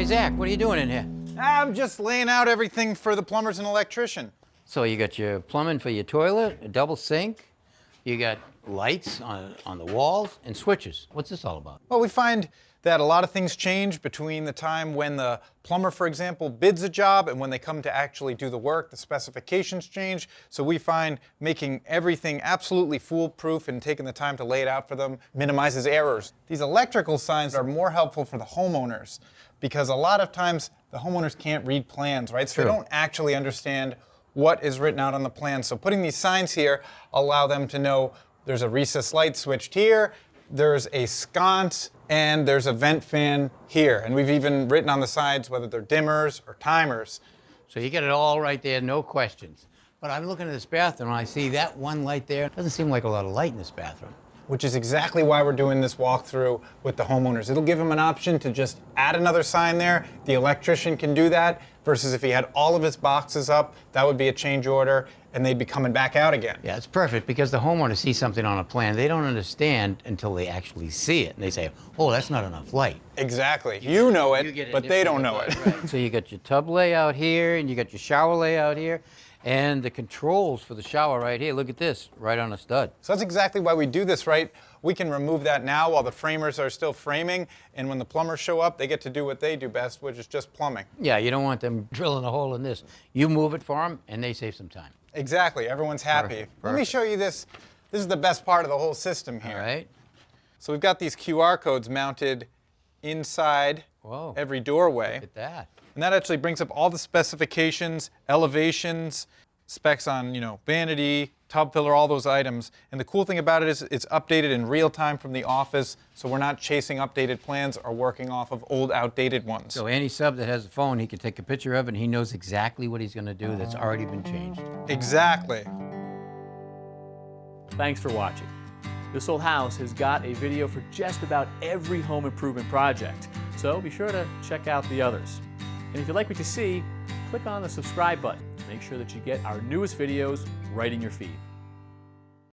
Hey, Zach, what are you doing in here? I'm just laying out everything for the plumbers and electrician. So you got your plumbing for your toilet, a double sink, you got lights on the walls, and switches. What's this all about? Well, we find that a lot of things change between the time when the plumber, for example, bids a job and when they come to actually do the work. The specifications change. So we find making everything absolutely foolproof and taking the time to lay it out for them minimizes errors. These electrical signs are more helpful for the homeowners because a lot of times the homeowners can't read plans, right? So they don't actually understand what is written out on the plan. So putting these signs here allow them to know there's a recessed light switched here, there's a sconce, and there's a vent fan here. And we've even written on the sides whether they're dimmers or timers. So you get it all right there, no questions. But I'm looking at this bathroom and I see that one light there. Doesn't seem like a lot of light in this bathroom. Which is exactly why we're doing this walkthrough with the homeowners. It'll give them an option to just add another sign there. The electrician can do that, versus if he had all of his boxes up, that would be a change order, and they'd be coming back out again. Yeah, it's perfect because the homeowner sees something on a plan. They don't understand until they actually see it. And they say, oh, that's not enough light. Exactly. You know it, but they don't know it. Right. So you got your tub layout here, and you got your shower layout here. And the controls for the shower right here, look at this, right on a stud. So that's exactly why we do this, right? We can remove that now while the framers are still framing, and when the plumbers show up, they get to do what they do best, which is just plumbing. Yeah, you don't want them drilling a hole in this. You move it for them, and they save some time. Exactly, everyone's happy. Perfect. Let me show you this. This is the best part of the whole system here. All right. So we've got these QR codes mounted inside every doorway. Look at that. And that actually brings up all the specifications, elevations, specs on, vanity, tub filler, all those items. And the cool thing about it is it's updated in real time from the office, so we're not chasing updated plans or working off of old, outdated ones. So any sub that has a phone, he can take a picture of it, and he knows exactly what he's going to do that's already been changed. Exactly. Thanks for watching. This Old House has got a video for just about every home improvement project, so be sure to check out the others. And if you like what you see, click on the subscribe button to make sure that you get our newest videos right in your feed.